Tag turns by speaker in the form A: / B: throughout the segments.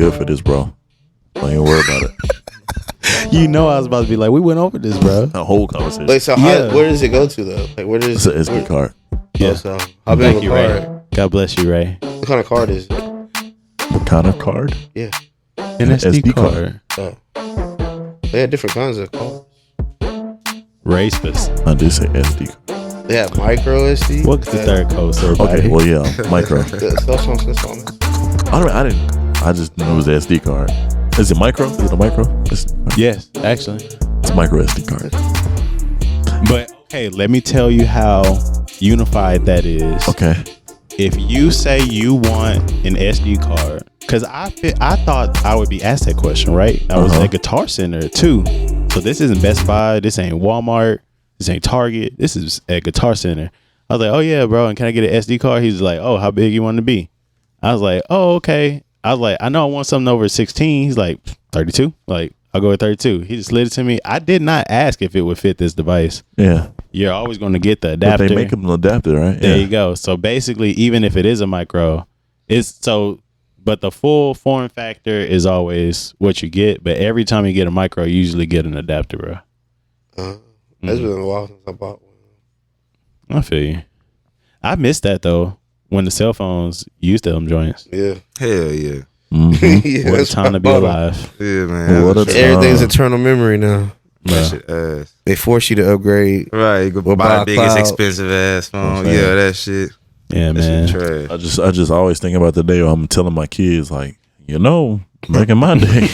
A: good for this, bro. Don't even worry about it.
B: You know, I was about to be like, we went over this, bro.
A: A whole conversation.
C: Wait, so where does it go to though? Like, where does
A: It's an SD card.
B: Yeah.
C: So how big of a
B: Ray.
C: card?
B: God bless you, Ray.
C: What kind of card is it?
A: What kind of card?
C: Yeah.
B: An SD card.
C: They had different kinds of cards.
B: Ray specific.
A: I did say SD card.
C: They have micro SD.
B: What's the third code, everybody?
A: Okay, well, yeah, micro. I just knew it was an SD card. Is it micro? Is it a micro?
B: Yes, actually.
A: It's a micro SD card.
B: But, okay, let me tell you how unified that is.
A: Okay.
B: If you say you want an SD card, because I thought I would be asked that question, right? I was at Guitar Center, too. So this isn't Best Buy. This ain't Walmart. This ain't Target. This is at Guitar Center. I was like, oh, yeah, bro. And can I get an SD card? He's like, oh, how big you want it to be? I was like, oh, okay. I was like, I know I want something over 16. He's like, 32? Like, I'll go with 32. He just slid it to me. I did not ask if it would fit this device.
A: Yeah.
B: You're always going to get the adapter.
A: But they make them an adapter, right?
B: There you go. So basically, even if it is a micro, but the full form factor is always what you get. But every time you get a micro, you usually get an adapter, bro.
C: It's been a while since I bought one.
B: I feel you. I missed that though when the cell phones used them joints.
C: Yeah.
D: Hell yeah.
A: Mm-hmm.
C: Yeah,
B: What a time to be alive.
D: Yeah, man.
A: What a time.
C: Everything's eternal memory now.
D: That shit ass.
C: They force you to upgrade.
D: Right, you go buy the biggest expensive ass phone.
A: Okay.
D: Yeah, that shit.
B: Yeah,
D: That
B: man.
D: shit trash.
A: I just always think about the day where I'm telling my kids, like, back in my day,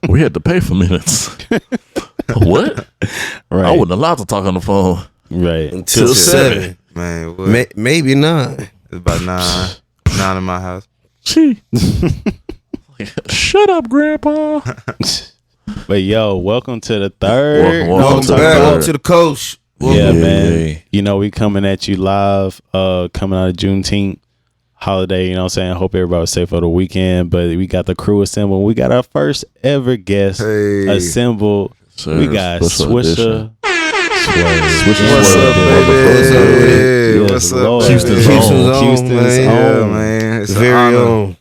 A: we had to pay for minutes. What?
B: Right.
A: I wasn't allowed to talk on the phone.
B: Right.
C: Until 7.
D: Man, what?
C: Maybe not.
D: It's about 9 in my house.
A: Gee. Shut up, Grandpa.
B: But yo, welcome to the third.
A: Welcome to the third.
C: Welcome to the coast.
B: Yeah, man.
A: yeah.
B: You know, we coming at you live, coming out of Juneteenth holiday, you know what I'm saying? Hope everybody was safe for the weekend. But we got the crew assembled. We got our first ever guest assembled.
A: Sir,
B: We got
A: special edition.
B: Swisher.
D: What's up, baby?
B: Yes,
D: What's
B: Lord.
D: up?
C: Houston's
B: Houston's
C: own,
B: own.
D: man. It's
C: Very
D: an honor.
C: own.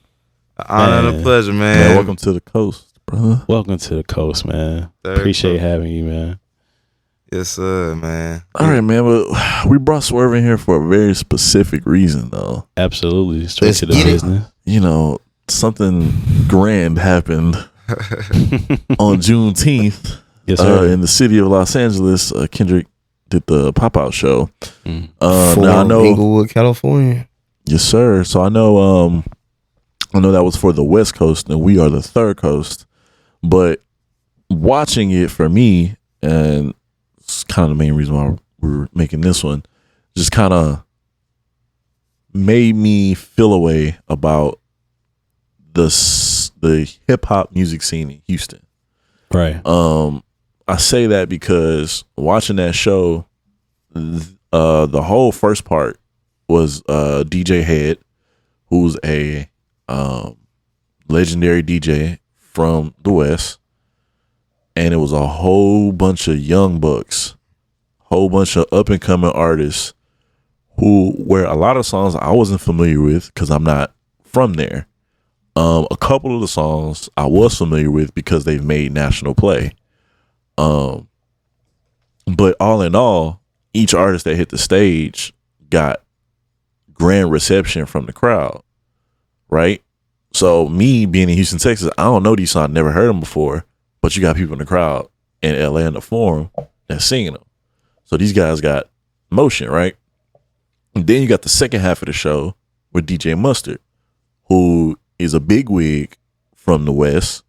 D: An honor and a pleasure, man.
A: Man, welcome to the coast, brother.
B: Welcome to the coast, man.
D: Third
B: Appreciate
D: coast.
B: having you, man.
D: Yes, sir, man.
A: All right, man. But we brought Swerve in here for a very specific reason, though.
B: Absolutely. Straight
C: Let's
B: to the
C: get it.
B: business.
A: You know, something grand happened on Juneteenth
B: Yes, sir.
A: in the city of Los Angeles. Kendrick did the pop-out show.
B: Mm.
A: Now I know,
C: Inglewood, California.
A: yes, sir. So I know that was for the West Coast, and we are the third coast. But watching it for me, and it's kind of the main reason why we're making this one, just kind of made me feel a way about the hip hop music scene in Houston.
B: Right.
A: I say that because watching that show, the whole first part was DJ Head, who's a legendary DJ from the West, and it was a whole bunch of young bucks, whole bunch of up and coming artists where a lot of songs I wasn't familiar with because I'm not from there. A couple of the songs I was familiar with because they've made national play. But all in all, each artist that hit the stage got grand reception from the crowd, right? So me being in Houston, Texas, I don't know these songs, never heard them before, but you got people in the crowd in LA in the Forum that's singing them. So these guys got motion, right? And then you got the second half of the show with DJ Mustard, who is a bigwig from the West.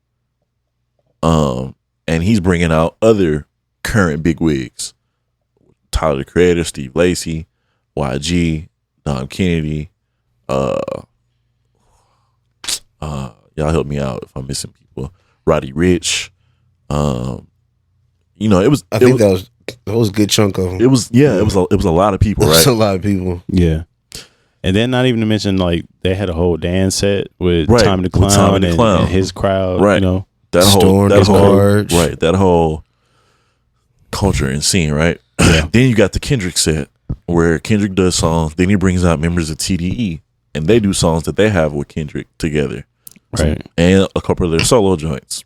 A: And he's bringing out other current bigwigs. Tyler the Creator, Steve Lacy, YG, Dom Kennedy. Y'all help me out if I'm missing people. Roddy Ricch. It was.
C: I think that was a good chunk of them.
A: It was a lot of people,
C: It was
A: right?
C: a lot of people.
B: Yeah. And then not even to mention, like, they had a whole dance set with
A: Right,
B: Time to
A: with Time
B: Clown
A: to
B: and,
A: Clown.
B: and his crowd,
A: Right.
B: you know.
A: That
C: Storm,
A: that whole culture and scene, right?
B: Yeah.
A: Then you got the Kendrick set where Kendrick does songs. Then he brings out members of TDE and they do songs that they have with Kendrick together.
B: Right.
A: and a couple of their solo joints.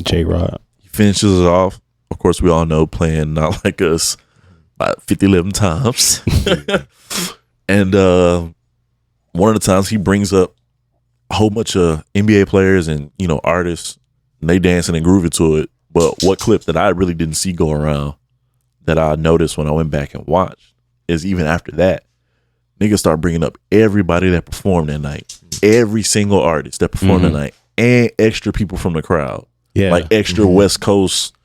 B: J-Rod.
A: He finishes it off. Of course, we all know playing Not Like Us about 11 times. And one of the times he brings up a whole bunch of NBA players and, you know, artists, and they dancing and grooving to it. But what clip that I really didn't see go around that I noticed when I went back and watched is even after that, niggas start bringing up everybody that performed that night. Every single artist that performed that night. And extra people from the crowd.
B: Yeah.
A: Like extra West Coast,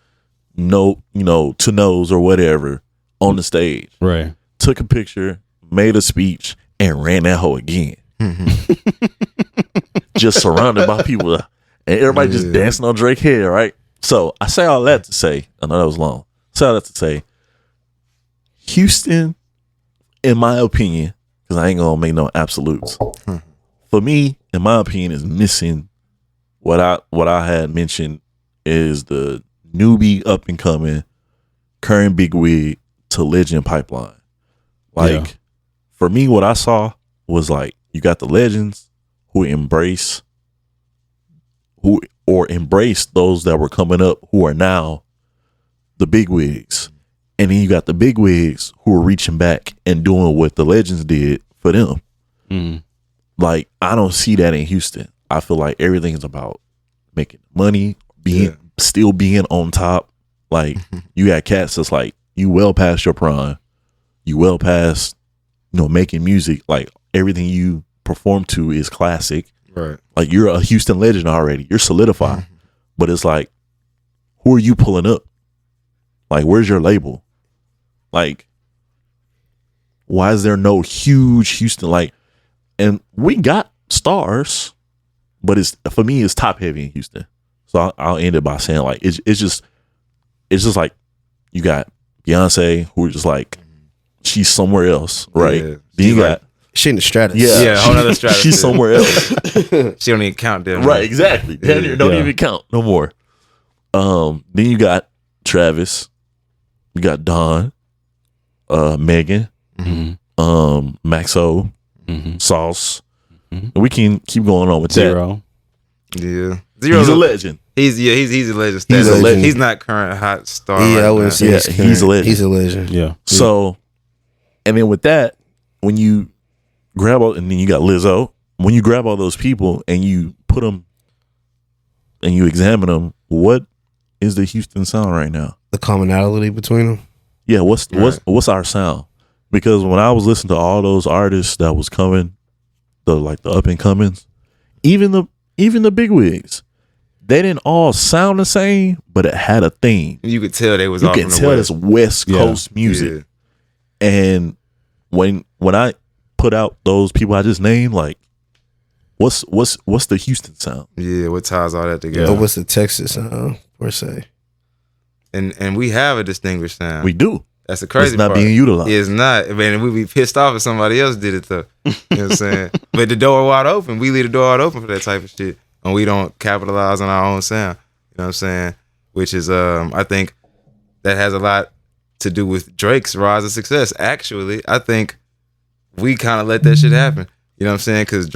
A: to nose or whatever on the stage.
B: Right.
A: Took a picture, made a speech, and ran that hoe again. Just surrounded by people. And everybody just dancing on Drake's head, right? So I say all that to say, I know that was long. I say all that to say, Houston, in my opinion, because I ain't gonna make no absolutes. For me, in my opinion, is missing what I had mentioned is the newbie up and coming, current big wig to legend pipeline. Like for me, what I saw was like you got the legends who embrace those that were coming up who are now the big wigs. And then you got the big wigs who are reaching back and doing what the legends did for them. Like, I don't see that in Houston. I feel like everything is about making money, still being on top. Like, you got cats that's like, you well past your prime. You well past, making music. Like, everything you perform to is classic.
D: Right.
A: Like, you're a Houston legend already. You're solidified. But it's like, who are you pulling up? Like, where's your label? Like, why is there no huge Houston? Like, and we got stars, but for me, it's top heavy in Houston. So I'll end it by saying like, it's just like you got Beyonce, who just like, she's somewhere else, right?
D: Yeah.
A: Then you got
C: She in the stratus.
D: Yeah, whole nother stratus.
A: She's somewhere else.
D: She don't even count them.
A: Right, exactly. Don't even count no more. Then you got Travis, you got Don, Megan, Maxo, Sauce. And we can keep going on with
B: Zero.
D: Yeah.
A: that. He's a legend.
D: He's a legend.
C: He's a legend.
D: He's not current hot star.
C: Yeah, I
D: right
C: wouldn't
D: now.
C: say
A: he's a legend.
C: He's a legend.
B: Yeah.
A: So, and then with that, when you grab all, and then you got Lizzo, when you grab all those people and you put them and you examine them, what is the Houston sound right now?
C: The commonality between them.
A: Yeah, what's our sound? Because when I was listening to all those artists that was coming, the up and comings, even the big wigs, they didn't all sound the same, but it had a theme.
D: You could tell they was
A: You
D: all
A: can
D: from the
A: tell
D: West.
A: it's West Coast music.
D: Yeah.
A: And when I put out those people I just named, like, what's the Houston sound?
D: Yeah, what ties all that together?
C: Or what's the Texas per se?
D: And we have a distinguished sound.
A: We do.
D: That's the crazy
A: It's not
D: part.
A: being utilized.
D: It's not. Man, we'd be pissed off if somebody else did it though. You know what I'm saying? But the door wide open. We leave the door wide open for that type of shit. And we don't capitalize on our own sound. You know what I'm saying? Which is I think that has a lot to do with Drake's rise of success. Actually, I think we kind of let that shit happen. You know what I'm saying? Because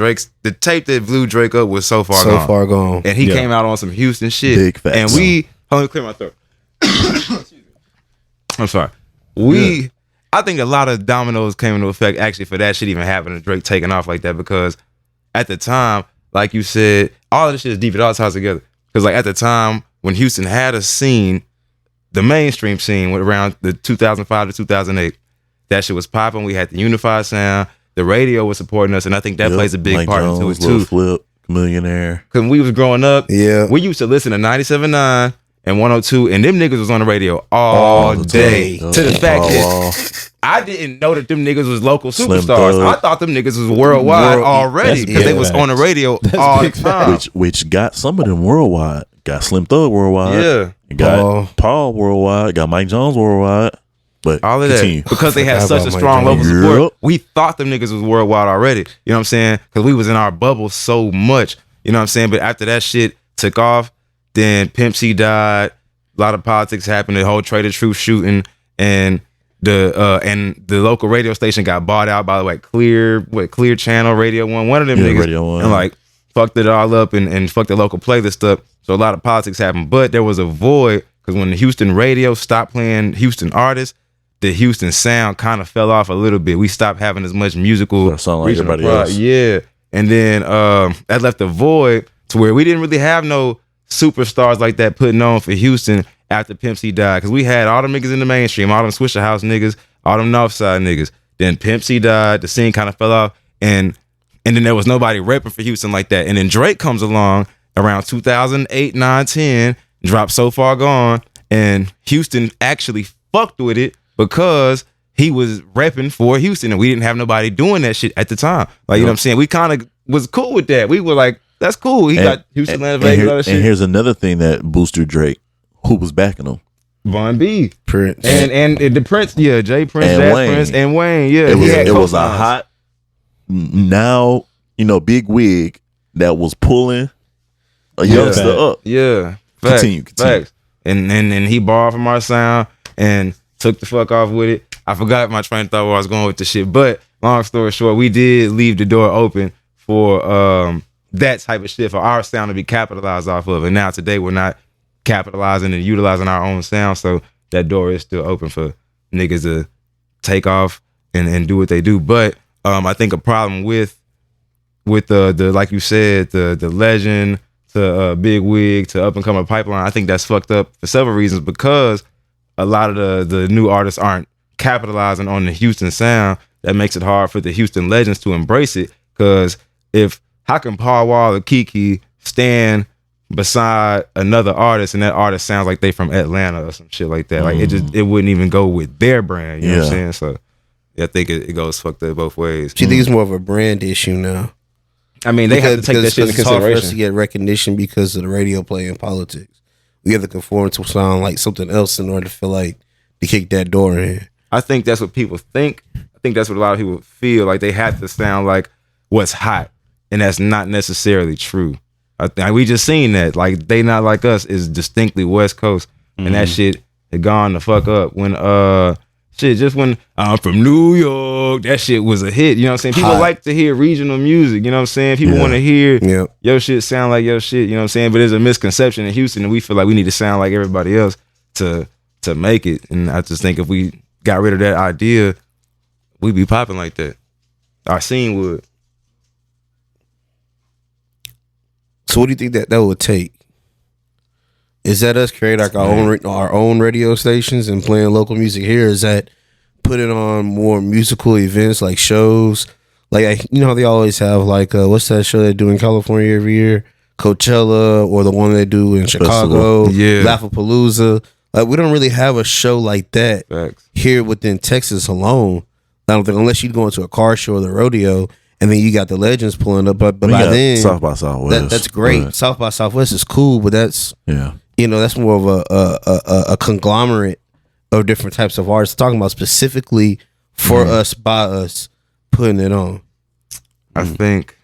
D: the tape that blew Drake up was so far gone. And he came out on some Houston shit.
A: Big facts.
D: And hold on, clear my throat. I'm sorry. I think a lot of dominoes came into effect actually for that shit even happening, Drake taking off like that, because at the time, like you said, all of this shit is deep. It all ties together. Because like at the time when Houston had a scene, the mainstream scene went around the 2005 to 2008. That shit was popping. We had the unified sound. The radio was supporting us, and I think that plays a big
A: Mike
D: part
A: Jones,
D: into it too.
A: Flip, Millionaire.
D: Because when we was growing up,
C: we
D: used to listen to 97.9 and 102, and them niggas was on the radio all day. To the fact that I didn't know that them niggas was local superstars. I thought them niggas was worldwide already because they was on the radio all the time.
A: Which got some of them worldwide. Got Slim Thug worldwide.
D: Yeah.
A: Got Paul worldwide. Got Mike Jones worldwide. But
D: all of
A: continue.
D: that because they had such a strong local support. We thought them niggas was worldwide already. You know what I'm saying? Because we was in our bubble so much. You know what I'm saying? But after that shit took off, then Pimp C died. A lot of politics happened. The whole Trader Truth shooting, and the local radio station got bought out by Clear Channel, Radio One. One of them niggas.
A: Radio One.
D: And like fucked it all up and fucked the local playlist up. So a lot of politics happened. But there was a void because when the Houston radio stopped playing Houston artists, the Houston sound kind of fell off a little bit. We stopped having as much musical
A: sound like everybody else.
D: Yeah. And then that left a void to where we didn't really have no superstars like that putting on for Houston after Pimp C died. Because we had all them niggas in the mainstream, all them Swisher House niggas, all them Northside niggas. Then Pimp C died, the scene kind of fell off, and then there was nobody repping for Houston like that. And then Drake comes along around 2008, 9, 10, dropped So Far Gone, and Houston actually fucked with it because he was repping for Houston, and we didn't have nobody doing that shit at the time. Like, you know what I'm saying? We kind of was cool with that. We were like, that's cool. He got Houston, Atlanta, Vegas, all that shit.
A: And here's another thing that boosted Drake. Who was backing him?
D: Von B.
C: Prince.
D: And the Prince, yeah, Jay Prince,
A: And
D: Jazz
A: Wayne.
D: Prince, and Wayne, yeah.
A: It was a hot, now, big wig that was pulling a youngster up.
D: Yeah.
A: Continue.
D: Facts. And he borrowed from our sound and took the fuck off with it. I forgot my train of thought where I was going with the shit. But long story short, we did leave the door open for that type of shit, for our sound to be capitalized off of. And now today we're not capitalizing and utilizing our own sound. So that door is still open for niggas to take off and do what they do. But I think a problem with the like you said, the legend to big wig to up and coming pipeline, I think that's fucked up for several reasons, because a lot of the new artists aren't capitalizing on the Houston sound. That makes it hard for the Houston legends to embrace it, because how can Paul Wall or Kiki stand beside another artist and that artist sounds like they from Atlanta or some shit like that? Like it wouldn't even go with their brand. You know what I'm saying? So yeah, I think it goes fucked up both ways.
C: Do you think it's more of a brand issue now?
D: I mean, they have to take that shit into
C: it's hard for us to
D: consideration.
C: get recognition because of the radio play in politics. We have to conform to sound like something else in order to feel like to kick that door in.
D: I think that's what people think. I think that's what a lot of people feel, like they have to sound like what's hot, and that's not necessarily true. We just seen that, like, They Not Like Us is distinctly West Coast, and that shit had gone the fuck up when when I'm from New York, that shit was a hit. You know what I'm saying? People like to hear regional music. You know what I'm saying? People want to hear your shit sound like your shit. You know what I'm saying? But there's a misconception in Houston, and we feel like we need to sound like everybody else to make it. And I just think if we got rid of that idea, we'd be popping like that. Our scene would.
C: So what do you think that would take? Is that us create like our own radio stations and playing local music here? Is that putting on more musical events like shows? Like, you know how they always have like what's that show they do in California every year? Coachella, or the one they do in Chicago, Lollapalooza. Like, we don't really have a show like that here within Texas alone. I don't think, unless you go into a car show or the rodeo, and then you got the legends pulling up. But by then,
A: South by Southwest,
C: that's great. Right. South by Southwest is cool, but that's that's more of a conglomerate of different types of artists. Talking about specifically for us, by us, putting it on.
D: I think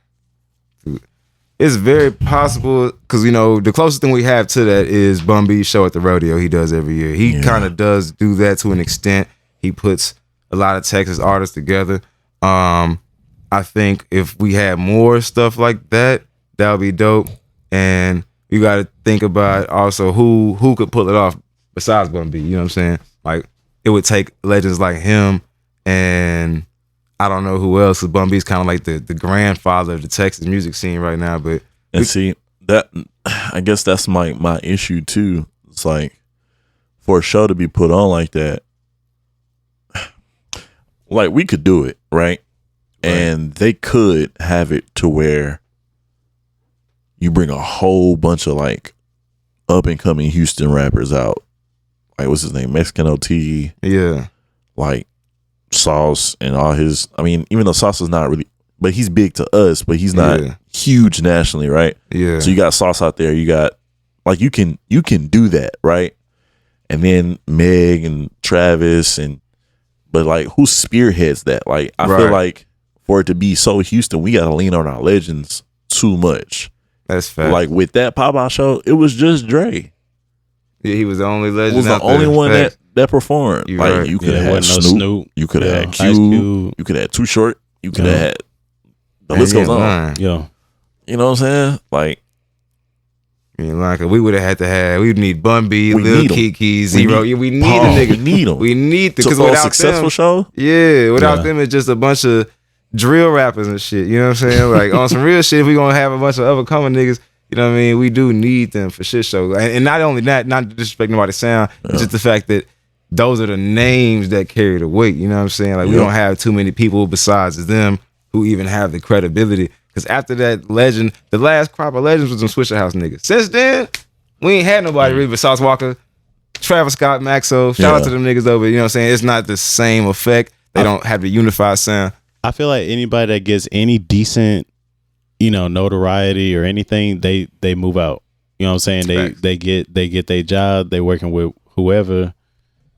D: it's very possible, because the closest thing we have to that is Bun B's show at the rodeo he does every year. He kind of does do that to an extent. He puts a lot of Texas artists together. I think if we had more stuff like that, that would be dope. And you got to think about also who could pull it off besides Bun B. You know what I'm saying? Like, it would take legends like him, and I don't know who else, because Bun B's kind of like the grandfather of the Texas music scene right now. But
A: see that, I guess that's my issue too. It's like, for a show to be put on like that, like, we could do it, right? And they could have it to where you bring a whole bunch of like up and coming Houston rappers out. Like, what's his name? Mexican OT.
D: Yeah.
A: Like Sauce and all his, I mean, even though Sauce is not really, but he's big to us, but he's not huge nationally, right? Yeah. So you got Sauce out there, you got, like, you can do that, right? And then Meg and Travis, but like, who spearheads that? Like, I feel like for it to be so Houston, we got to lean on our legends too much.
D: That's fact.
A: Like, with that pop-out show, it was just Dre.
D: Yeah, he was the only legend.
A: He was the only one that performed.
D: You're
A: like,
D: right.
A: you could have had Snoop. You could have had Q. You could have had Too Short. You could have had, the list goes on.
B: Yeah.
A: You know what I'm saying? Like,
D: I mean, like we would have had to have. We would need Bun B,
A: We
D: Lil
A: need 'em.
D: Kiki, Zero. We need
A: Paul,
D: a nigga.
A: we need 'em.
D: We need to
A: So
D: because
A: for a
D: without
A: successful
D: them,
A: show,
D: without
B: Yeah.
D: them, it's just a bunch of drill rappers and shit. You know what I'm saying? Like on some real shit, if we gonna have a bunch of other coming niggas. You know what I mean? We do need them for shit show. And not only that, not to disrespect nobody's sound, it's just the fact that those are the names that carry the weight. You know what I'm saying? Like we don't have too many people besides them who even have the credibility. Because after that legend, the last crop of legends was some Swisher House niggas. Since then, we ain't had nobody really but Sauce Walker, Travis Scott, Maxo. Shout out to them niggas over. You know what I'm saying? It's not the same effect. They don't have the unified sound.
B: I feel like anybody that gets any decent, notoriety or anything, they move out. You know what I'm saying?
D: Facts.
B: They get their job. They working with whoever,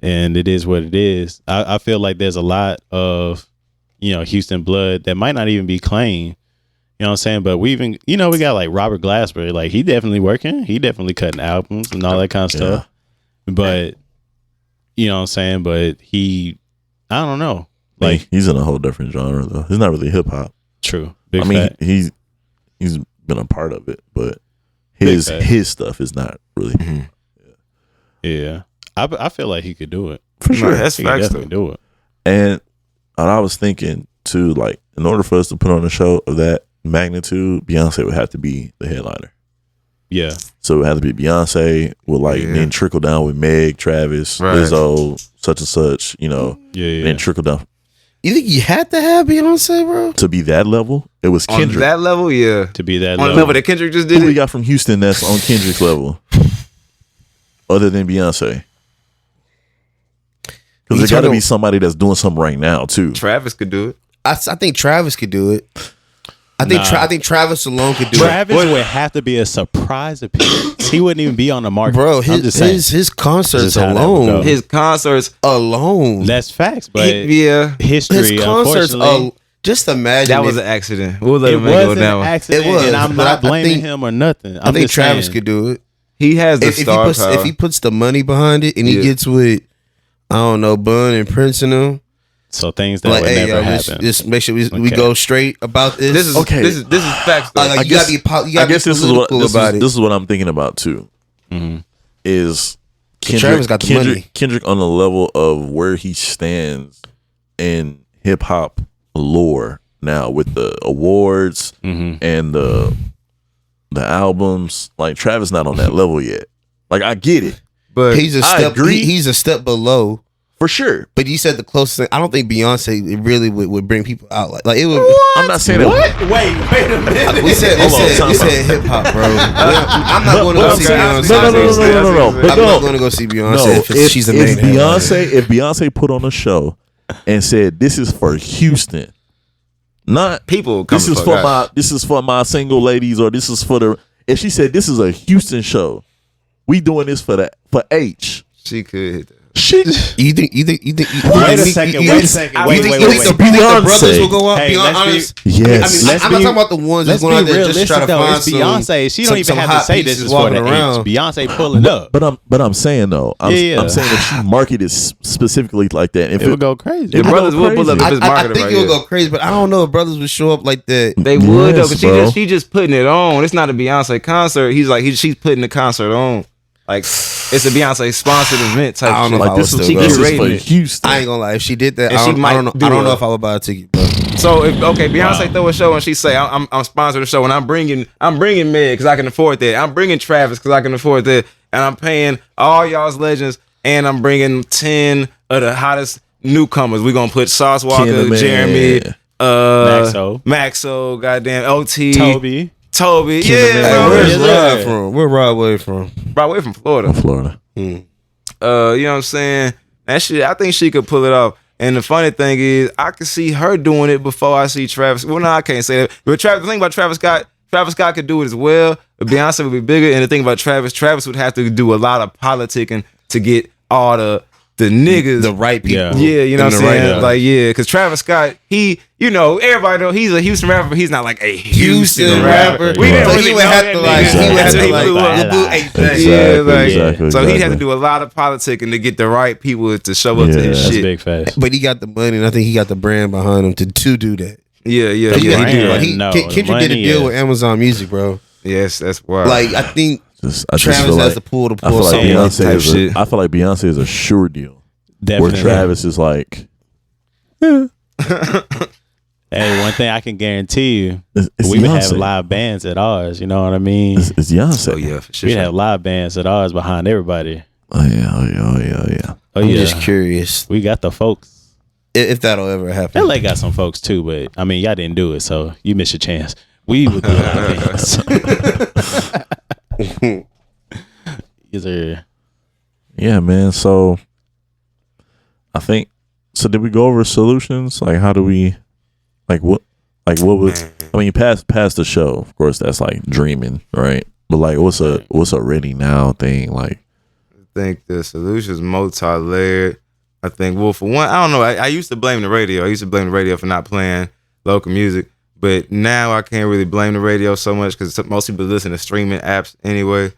B: and it is what it is. I feel like there's a lot of, Houston blood that might not even be claimed. You know what I'm saying? But we even, we got like Robert Glasper. Like he definitely working. He definitely cutting albums and all that kind of stuff. But you know what I'm saying? But I don't know. Like
A: he's in a whole different genre though. He's not really hip hop.
B: True. Big
A: I mean,
B: fact.
A: he's been a part of it, but
B: Big fact.
A: his stuff is not really
B: Yeah. I feel like he could do it.
A: for sure.
D: That's
B: He could
D: facts
B: definitely
D: though.
B: do it.
A: And I was thinking too, like, in order for us to put on a show of that magnitude, Beyonce would have to be the headliner.
B: Yeah.
A: So it would have to be Beyonce with then trickle down with Meg, Travis,
D: Right.
A: Lizzo, such and such,
B: Yeah.
A: then trickle down.
C: You think you had to have Beyonce, bro?
A: To be that level, it was
D: On
A: Kendrick.
D: that level, yeah.
B: To be that
D: On the
B: level.
D: level that Kendrick just did
A: Who we
D: it.
A: got from Houston that's on Kendrick's level? Other than Beyonce. Because there got to be somebody that's doing something right now, too.
D: Travis could do it.
C: I think Travis could do it. I think Travis alone could do
B: Travis would have to be a surprise appearance. He wouldn't even be on the market.
C: it. Bro,
B: I'm just saying.
C: his concerts
B: This is how that would
C: alone.
B: go.
D: His concerts,
C: Alone.
B: That's facts, but
D: yeah,
B: history,
C: His concerts
B: unfortunately,
C: just imagine
D: that was
C: if-
D: an accident. We'll let
B: it
D: him go
B: was
D: with that
B: an
D: one.
B: accident,
C: It was,
B: and I'm
C: but
B: not
C: I
B: blaming
C: think-
B: him or nothing.
C: I think Travis could do it.
D: He has the
C: If he
D: star
C: puts
D: power.
C: if he puts the money behind it and he
D: Yeah.
C: gets with Bun and Prince and them,
B: So things that
C: like,
B: would
C: hey,
B: never
C: yo,
B: happen.
C: just make sure we
B: Okay.
C: go straight about this.
D: this is
A: Okay.
D: This is facts. Though.
C: like,
A: I
C: you
A: guess-
C: gotta be, you
A: I
C: gotta
A: guess
C: be
A: this is what
C: political about it.
A: this is what I'm thinking about too. Is
C: Travis got the money.
A: Kendrick on the level of where he stands in hip hop lore now with the awards and the albums. Like Travis not on that level yet. Like I get it
D: but
C: He's a
A: I
C: step.
A: agree.
C: He's a step below.
A: for sure.
C: But you said the closest thing. I don't think Beyonce really would bring people out like it would.
A: I'm not saying that.
B: Wait a minute.
C: We said hip hop, bro. I'm not going to go see Beyonce.
A: No. But
C: I'm not going to go see Beyonce if she's the main headliner.
A: If Beyonce put on a show and said this is for Houston, not
D: people come
A: this is for my single ladies, or this is for the. If she said this is a Houston show, we doing this for H.
D: She could hit that.
A: She
C: You think?
B: Wait a second.
C: You
B: Wait a
C: think-
B: second.
C: you
B: Wait,
C: think-
B: wait,
C: you
B: wait,
C: think
B: wait.
C: the brothers
A: Beyonce.
C: will go out?
B: Hey,
C: Be
B: let's be-
C: honest.
A: yes.
C: I mean, I'm not talking about the ones that's
B: Let's
C: going
B: be
C: out there just
B: realistic
C: try to
B: though.
C: find
B: It's
C: some.
B: Beyonce. She don't even
C: some
B: have to
C: hot
B: say this
C: pieces
B: is for
C: walking
B: the
C: around.
B: H. Beyonce pulling up.
A: But I'm saying though, I'm
B: Yeah.
A: saying if she marketed specifically like that, if
B: It would go crazy.
D: The brothers will pull up
A: crazy.
D: if it's
C: I
D: marketed
C: think
D: right
C: it would
D: here.
C: go crazy, but I don't know if brothers would show up like that.
D: They would though,
A: Yes,
D: but
A: bro.
D: she just putting it on. It's not a Beyonce concert. She's putting the concert on. Like it's a Beyonce sponsored event type.
C: I don't
D: shit.
C: know if I
A: Like
C: would
A: this
C: still
A: is,
C: go.
A: this is
D: Curating
A: for
D: it.
A: Houston.
C: I ain't gonna lie. If she did that,
D: And
C: I
D: she
C: don't
D: might
C: know.
D: do
C: I don't
D: a-
C: know if I would buy a ticket. Bro.
D: So if Beyonce throw a show and she say I'm sponsoring the show and I'm bringing Meg because I can afford that. I'm bringing Travis because I can afford that, and I'm paying all y'all's legends, and I'm bringing 10 of the hottest newcomers. We gonna put Sauce Walker,
A: Kinnaman.
D: Jeremy,
B: Maxo.
D: goddamn OT,
B: Toby.
D: yeah,
A: Kinnaman.
D: bro.
C: Where's
B: Yeah.
C: Rod from? Where Rod Way from?
D: Brought away from Florida.
A: Florida.
D: You know what I'm saying? That shit, I think she could pull it off. And the funny thing is, I could see her doing it before I see Travis. Well, no, I can't say that. But the thing about Travis Scott could do it as well. But Beyonce would be bigger. And the thing about Travis would have to do a lot of politicking to get all the niggas.
C: The right people.
D: Yeah, you know what I'm
C: And the
D: saying?
C: right-
D: Like, yeah, because Travis Scott, everybody know he's a Houston rapper, but he's not like a Houston rapper.
B: rapper.
D: We didn't
C: So
D: really
C: he would
D: know
C: have
D: that
C: to
D: nigga
C: like. He would have
D: until
C: to
D: he
C: like.
D: blew up.
C: Exactly.
D: Yeah, like,
A: Exactly,
D: so he'd have
A: exactly.
D: to do a lot of politicking to get the right people to show up to his
A: Yeah.
B: That's
D: shit.
B: big facts.
C: But he got the money, and I think he got the brand behind him to do that.
D: Yeah, he
B: brand,
D: do.
C: Like
B: no,
C: Kendrick
B: the money,
C: did a deal
B: yeah.
C: with Amazon Music, bro.
D: Yes, that's wild.
C: Like I think
A: I
C: Travis
A: feel
C: has to pull
A: I feel like
C: something like
A: Beyonce
C: that.
A: is
D: shit.
A: I feel like Beyonce is a sure deal.
B: Definitely.
A: Where Travis is like,
B: Hey, one thing I can guarantee you,
A: it's
B: we would have
A: Beyonce.
B: live bands at ours. You know what I mean?
A: It's Beyonce.
D: oh yeah, for sure.
B: We'd have live bands at ours behind everybody.
A: Oh yeah.
B: Oh
C: I'm
B: yeah,
C: just curious
B: we got the folks.
C: if that'll ever happen.
B: LA got some folks too, but I mean, y'all didn't do it, so you missed your chance. We would do live bands. Yes, sir.
A: Yeah, man. So I think so. Did we go over solutions? Like, how do we, like, what was? I mean, past the show, of course. That's like dreaming, right? But like, what's a ready now thing? Like,
D: I think the solution is multi-layered. I think, well, for one, I don't know. I used to blame the radio. I used to blame the radio for not playing local music, but now I can't really blame the radio so much because most people listen to streaming apps anyway.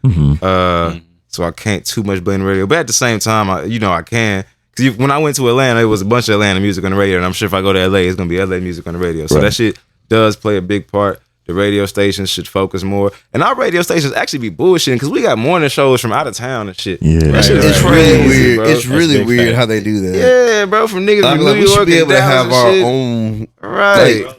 D: So I can't too much blame the radio. But at the same time, I can. Because when I went to Atlanta, it was a bunch of Atlanta music on the radio, and I'm sure if I go to LA, it's gonna be LA music on the radio. So that shit does play a big part. The radio stations should focus more, and our radio stations actually be bullshitting because we got morning shows from out of town and shit.
A: Yeah.
D: That shit is
C: It's
D: crazy,
C: really weird.
D: bro.
C: It's really
B: big
C: weird
B: fact.
C: how they do that.
D: Yeah, bro, from niggas
C: I
D: from
C: mean,
D: New
C: like, we should
D: York
C: be
D: and
C: able to
D: Dallas
C: have
D: and
C: our
D: shit.
C: own.
D: Right.
C: Like,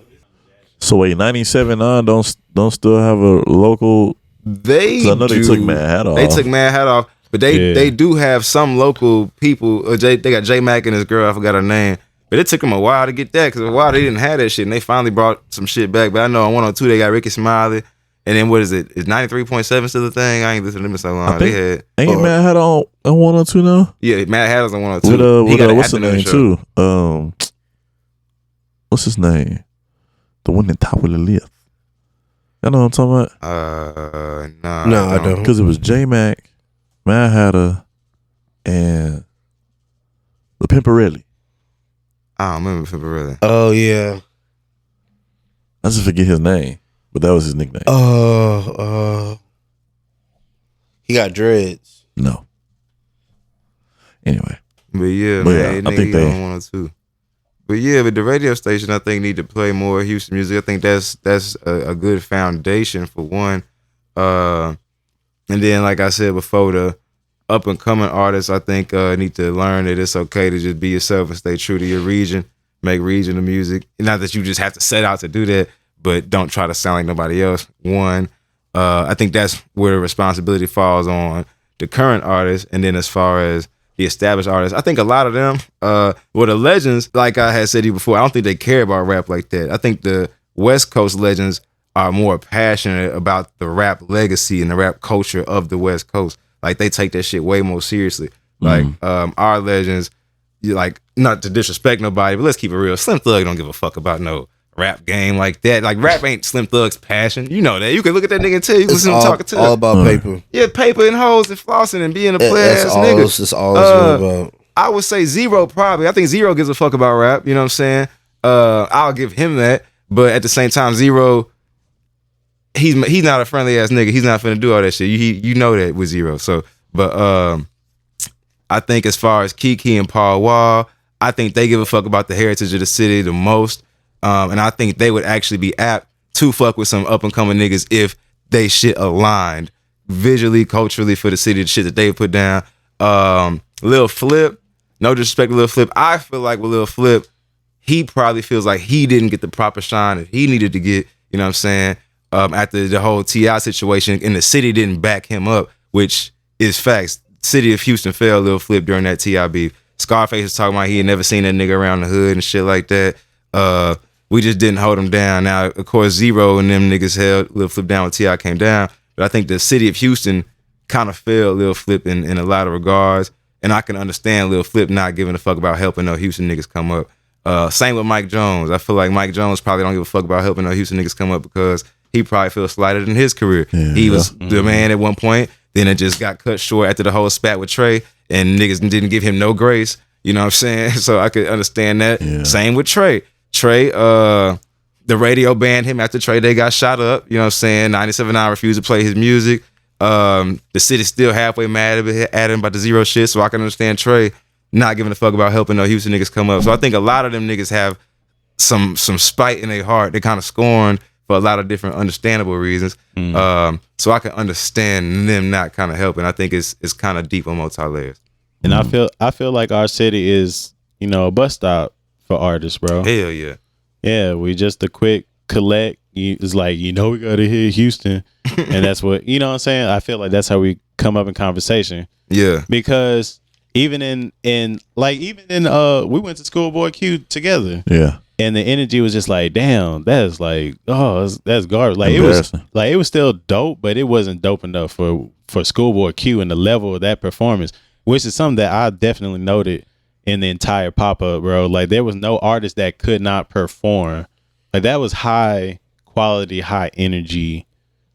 A: so wait, 97 on don't still have a local?
D: They
A: 'Cause I know they
D: do-
A: took Mad Hat off.
D: They took Mad Hat off, but they do have some local people. They got J Mac and his girl. I forgot her name, but it took them a while to get that because a while they didn't have that shit, and they finally brought some shit back. But I know on 102 they got Ricky Smiley, and then what is it? Is 93.7 still the thing? I ain't listened to them in so long.
A: I think,
D: They had
A: ain't Mad Hat on 102 now?
D: yeah, Mad Hatter's on 102. He got an
A: What's the
D: afternoon
A: name
D: show.
A: too? What's his name? The one that top of the lift. You know what I'm talking about?
D: Nah,
C: no, I don't.
A: Because it was J Mac, Mad Hatter, and the Pimperelli.
D: I don't remember February.
C: Oh yeah.
A: I just forget his name, but that was his nickname.
C: He got dreads.
A: No. Anyway,
D: But yeah,
A: But
D: man,
A: yeah, I
D: nigga
A: think they-
D: on 102. But yeah, but the radio station I think need to play more Houston music. I think that's a good foundation for one. And then like I said before, the up and coming artists I think need to learn that it's okay to just be yourself and stay true to your region, make regional music. Not that you just have to set out to do that, but don't try to sound like nobody else. One, I think that's where the responsibility falls on the current artists. And then as far as the established artists, I think a lot of them, the legends, like I had said to you before, I don't think they care about rap like that. I think the West Coast legends are more passionate about the rap legacy and the rap culture of the West Coast. Like they take that shit way more seriously. Like our legends, like not to disrespect nobody, but let's keep it real. Slim Thug don't give a fuck about no rap game like that. Like rap ain't Slim Thug's passion. You know that. You can look at that nigga and tell you can listen to him talking to
C: all
D: him.
C: about paper.
D: Yeah, paper and hoes and flossing and being a player
C: That's
D: ass
C: all.
D: nigga.
C: That's all it's really about.
D: I would say Zero probably. I think Zero gives a fuck about rap. You know what I'm saying? I'll give him that. But at the same time, Zero, he's not a friendly ass nigga. He's not finna do all that shit. You know that with Zero. So, but I think as far as Kiki and Paul Wall, I think they give a fuck about the heritage of the city the most. And I think they would actually be apt to fuck with some up and coming niggas if they shit aligned visually, culturally for the city, the shit that they put down. Lil Flip, no disrespect to Lil Flip. I feel like with Lil Flip, he probably feels like he didn't get the proper shine that he needed to get, you know what I'm saying? After the whole T.I. situation, and the city didn't back him up, which is facts. City of Houston failed Lil Flip during that T.I. beef. Scarface was talking about he had never seen that nigga around the hood and shit like that. We just didn't hold him down. Now, of course, Zero and them niggas held Lil Flip down when T.I. came down. But I think the city of Houston kind of failed Lil Flip in a lot of regards. And I can understand Lil Flip not giving a fuck about helping no Houston niggas come up. Same with Mike Jones. I feel like Mike Jones probably don't give a fuck about helping no Houston niggas come up because he probably feels slighted in his career. He was the man at one point. Then it just got cut short after the whole spat with Trey, and niggas didn't give him no grace. You know what I'm saying? So I could understand that.
A: Yeah.
D: Same with Trey. Trey, the radio banned him after Trey Day got shot up. You know what I'm saying? 97.9 refused to play his music. The city's still halfway mad at him about the Zero shit, so I can understand Trey not giving a fuck about helping no Houston niggas come up. So I think a lot of them niggas have some spite in their heart. They kind of scorn for a lot of different understandable reasons. So I can understand them not kind of helping. I think it's kind of deep on multi layers.
B: And I feel like our city is, you know, a bus stop for artists, bro.
D: Hell yeah.
B: Yeah, we just a quick collect. It's like, you know, we got to hit Houston. And that's what, you know what I'm saying? I feel like that's how we come up in conversation.
D: Yeah.
B: Because even in we went to Schoolboy Q together.
A: Yeah.
B: And the energy was just like, damn, that's like, that's garbage. Like it was still dope, but it wasn't dope enough for Schoolboy Q and the level of that performance, which is something that I definitely noted in the entire pop-up, bro. Like there was no artist that could not perform. Like that was high quality, high energy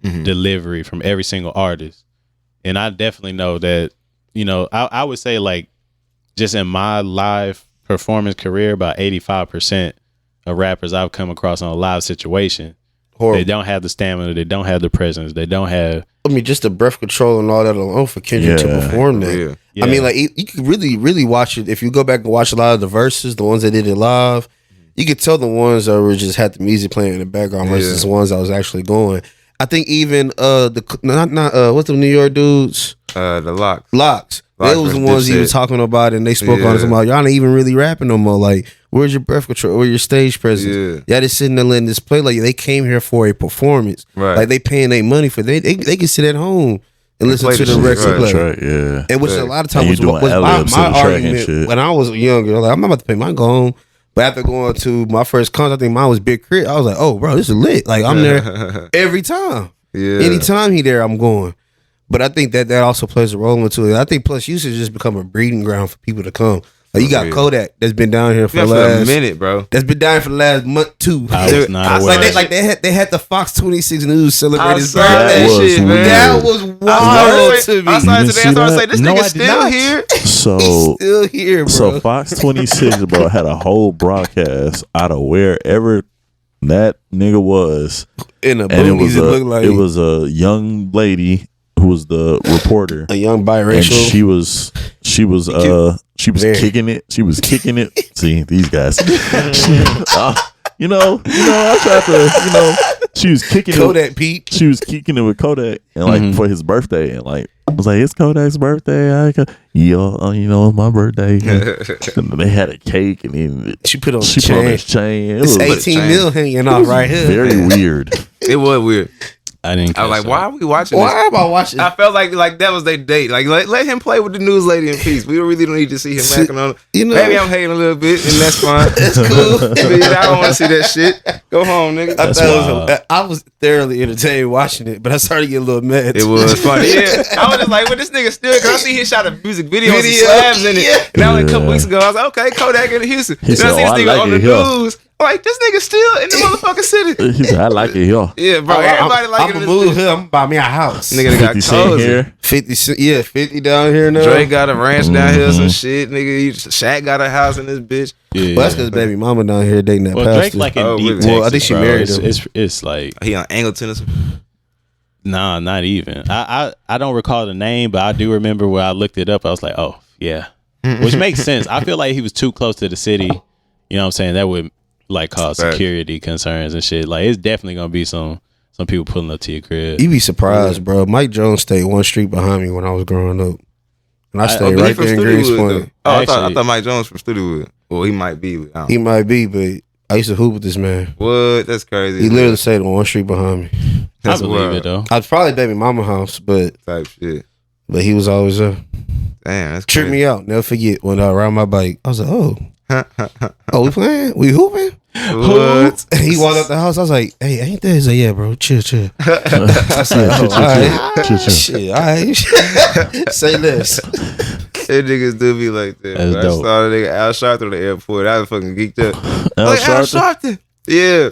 B: delivery from every single artist. And I definitely know that, you know, I would say like just in my live performance career, about 85% of rappers I've come across on a live situation, they don't have the stamina, they don't have the presence, they don't have.
C: I mean, just the breath control and all that alone for Kendrick to perform that.
B: Yeah.
C: I mean, like you could really, really watch it if you go back and watch a lot of the verses, the ones that did it live. You could tell the ones that were just had the music playing in the background versus the ones that was actually going. I think even what's the New York dudes?
D: The Locks.
C: Locks. They was the ones he was talking about, and they spoke on it. About y'all not even really rapping no more. Like, where's your breath control? Where's your stage presence? Y'all just sitting there letting this play. Like they came here for a performance. Right. Like they paying their money for they can sit at home and listen to the record play.
A: Right, yeah.
C: And which a lot of times was my argument when I was younger. Like I'm not about to pay my go home. But after going to my first concert, I think mine was Big Crit. I was like, oh, bro, this is lit. Like, I'm there every time. Yeah. Anytime he there, I'm going. But I think that also plays a role into it. I think plus Houston just become a breeding ground for people to come. Like you got Kodak that's been down here for the last
D: a minute, bro.
C: That's been down here for the last month too.
B: I was not aware.
C: They had the Fox 26 News celebrate his
D: birthday.
C: That was wild to me.
D: I started today. I started to say this nigga still here.
A: So
C: he's still here, bro.
A: So Fox 26, bro, had a whole broadcast out of wherever that nigga was.
C: In a booties,
A: it was a young lady who was the reporter,
C: a young biracial.
A: And she was kicking it. She was kicking it. See these guys. You know, I tried to, she was kicking
C: Kodak
A: it.
C: Pete.
A: She was kicking it with Kodak, and like for his birthday, and like I was like, it's Kodak's birthday. You know, it's my birthday. And they had a cake, and then
C: she put on
A: his chain.
C: It's 18 mil hanging off right here.
A: Very weird.
D: It was weird.
B: I didn't.
D: I was like, why are we watching
C: this?
D: Why
C: am I watching?
D: I felt like that was their date. Like let him play with the news lady in peace. We really don't need to see him macking on. Maybe I'm hating a little bit, and that's fine.
C: That's cool.
D: I don't want to see that shit. Go home, nigga.
C: I was thoroughly entertained watching it, but I started to get a little mad.
D: It was funny. Yeah, I was just like, well, this nigga still. Cause I see he shot a music video with some slabs in it. And that was like a couple weeks ago. I was like, okay, Kodak in Houston.
A: He said,
D: I see this nigga on the news. Like, this nigga still in the motherfucking city.
A: He said, I like it here.
D: Yeah, bro. Everybody like it.
C: I'm gonna move here. I'm gonna buy me a house.
D: Nigga got
A: 50 Cent here.
C: 50 down here now.
D: Drake got a ranch down here, some shit. Nigga, Shaq got a house in this bitch.
C: Yeah. Well, that's because baby mama down here dating that pastor.
B: Drake like in deep Texas,
C: well, I think she married him.
B: It's like
D: he on Angleton or something.
B: Nah, not even. I don't recall the name, but I do remember where I looked it up. I was like, oh yeah, which makes sense. I feel like he was too close to the city. You know what I'm saying? That would like cause security concerns and shit. Like it's definitely gonna be some people pulling up to your crib.
C: You be surprised, bro. Mike Jones stayed one street behind me when I was growing up, and I stayed right there in Greenspoint.
D: Oh, I thought Mike Jones from Studiowood. Well, he might be.
C: He might be, but I used to hoop with this man.
D: What? That's crazy.
C: He literally stayed on one street behind me.
B: I believe it though.
C: I was probably baby mama house, but
D: type shit.
C: But he was always there.
D: Damn, that's
C: tripped me out. Never forget when I ride my bike. I was like, oh, we playing? We hooping?
D: What?
C: And he walked up the house. I was like, hey, ain't that? He's like, yeah, bro, chill. I said, chill. Shit, all right. Say less.
D: That niggas do be like that. I saw a nigga Al Sharpton at the airport. I was fucking geeked up. Al Sharpton? Yeah.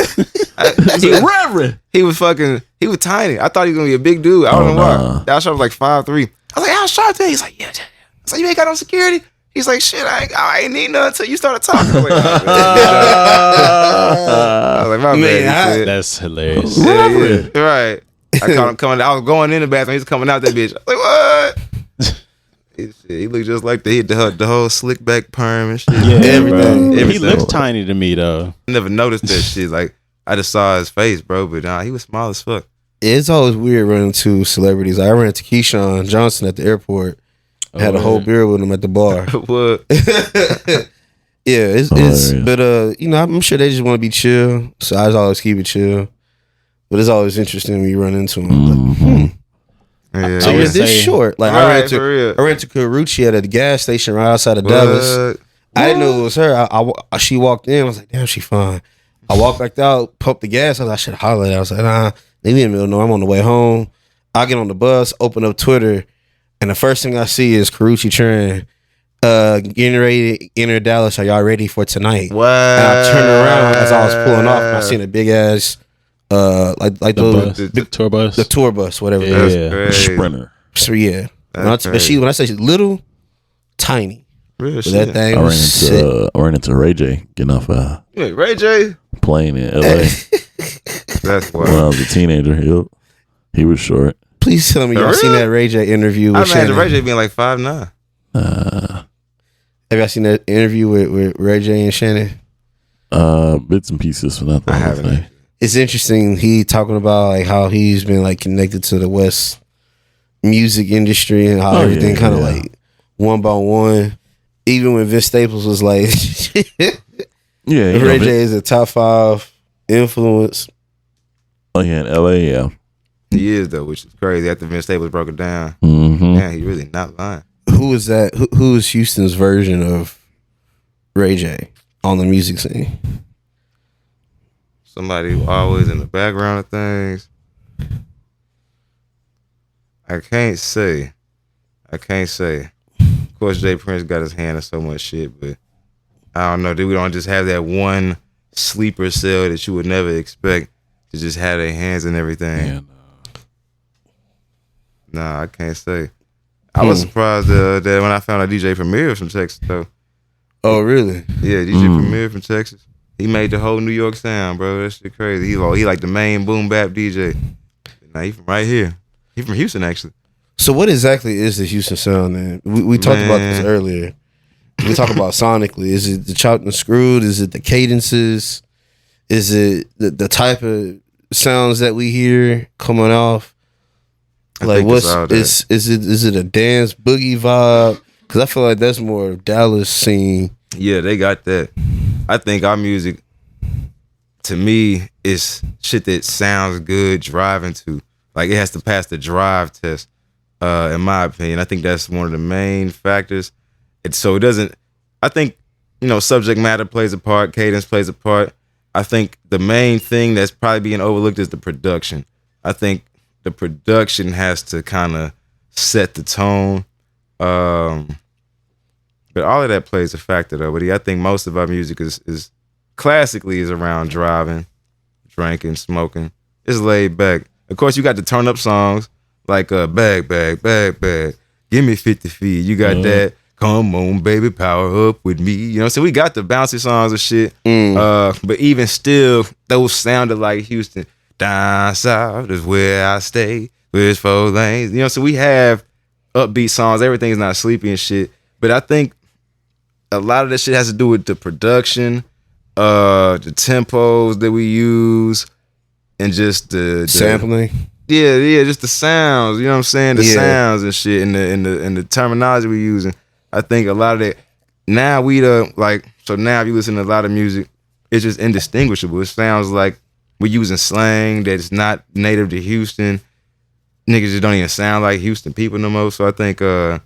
D: He was fucking, he was tiny. I thought he was going to be a big dude. I don't know why. Al Sharpton was like 5'3". I was like, Al Sharpton? He's like, yeah. I was like, you ain't got no security? He's like, shit, I ain't need none until you started talking. I was like, my bad.
B: That's hilarious.
D: Yeah. Right. I caught him coming. I was going in the bathroom. He's coming out that bitch. I was like, what? He looked just like the whole slick back perm and shit.
B: Yeah,
C: Everything.
B: bro. He
D: Everything.
B: looks tiny to me though.
D: I never noticed that shit. Like I just saw his face, bro, but he was small as fuck.
C: It's always weird running into celebrities. I ran into Keyshawn Johnson at the airport. Had a whole beer with him at the bar.
D: What?
C: Yeah, it's but I'm sure they just want to be chill. So I just always keep it chill. But it's always interesting when you run into them. Like,
D: Yeah.
C: So
B: I
C: you're
B: would
C: this
B: say-
C: short. Like
D: Right, for real.
C: I ran to Karuchi at a gas station right outside of Dallas.
D: What?
C: I didn't know it was her. She walked in. I was like, damn, she fine. I walked back out, pumped the gas. I was like, I should holler at her. I was like, nah, leave me in the middle. No, I'm on the way home. I get on the bus, open up Twitter, and the first thing I see is Karuchi Tran getting ready to enter Dallas. Are y'all ready for tonight?
D: What?
C: And I turned around as I was pulling off, and I seen a big ass like
B: The tour bus.
C: the tour bus, whatever.
B: Yeah.
C: It is.
B: Yeah.
D: Crazy.
A: Sprinter.
C: So yeah,
D: That's
C: when I say little, tiny,
D: Real
C: but
D: shit.
C: that thing
A: I ran
C: was sick.
A: into Ray J getting off a
D: Wait, Ray J.
A: plane in LA
D: That's
A: when I
D: wild.
A: was a teenager. He was short.
C: Please tell me y'all
D: For
C: seen
D: real?
C: that Ray J interview
D: I
C: with
D: imagine
C: Shannon.
D: Ray J being like 5'9".
C: Have y'all seen that interview with Ray J and Shannon?
A: Bits and pieces from that.
D: I haven't.
C: It's interesting. He talking about like how he's been like connected to the West music industry and how everything kind of like one by one. Even when Vince Staples was like,
A: Yeah,
C: Ray J is a top 5 influence.
A: Oh yeah, in LA. Yeah.
D: He is though, which is crazy. After Vince Staples broke it down,
A: Mm-hmm.
D: man, he really not lying.
C: Who is that? Who is Houston's version of Ray J on the music scene?
D: Somebody who always in the background of things. I can't say. Of course, Jay Prince got his hand in so much shit, but I don't know. We don't just have that one sleeper cell that you would never expect to just have their hands in everything.
A: And
D: Nah, I can't say. I was surprised that when I found out DJ Premier was from Texas, though.
C: Oh, really?
D: Yeah, DJ Premier from Texas. He made the whole New York sound, bro. That shit crazy. He like the main boom bap DJ. Nah, he from right here. He from Houston, actually.
C: So what exactly is the Houston sound then? We talked about this
D: Man.
C: earlier. We talk about sonically. Is it the chopped and screwed? Is it the cadences? Is it the type of sounds that we hear coming off?
D: I
C: Like
D: think
C: what's
D: it's all that.
C: is it a dance boogie vibe? Because I feel like that's more of Dallas scene.
D: Yeah, they got that. I think our music, to me, is shit that sounds good driving to. Like it has to pass the drive test. In my opinion, I think that's one of the main factors. So it doesn't. I think subject matter plays a part, cadence plays a part. I think the main thing that's probably being overlooked is the production. I think the production has to kind of set the tone. But all of that plays a factor though. But I think most of our music is classically is around driving, drinking, smoking. It's laid back. Of course, you got the turn up songs like bag, give me 50 feet. You got that. Come on, baby, power up with me. So we got the bouncy songs and shit. But even still, those sounded like Houston. Down south is where I stay. Where's 4 lanes? So we have upbeat songs. Everything's not sleepy and shit. But I think a lot of that shit has to do with the production, the tempos that we use, and just the
C: Sampling.
D: Yeah, just the sounds. You know what I'm saying? The
C: Yeah.
D: sounds and shit, and the terminology we using. I think a lot of that. Now now if you listen to a lot of music, it's just indistinguishable. It sounds like we're using slang that is not native to Houston. Niggas just don't even sound like Houston people no more. So I think the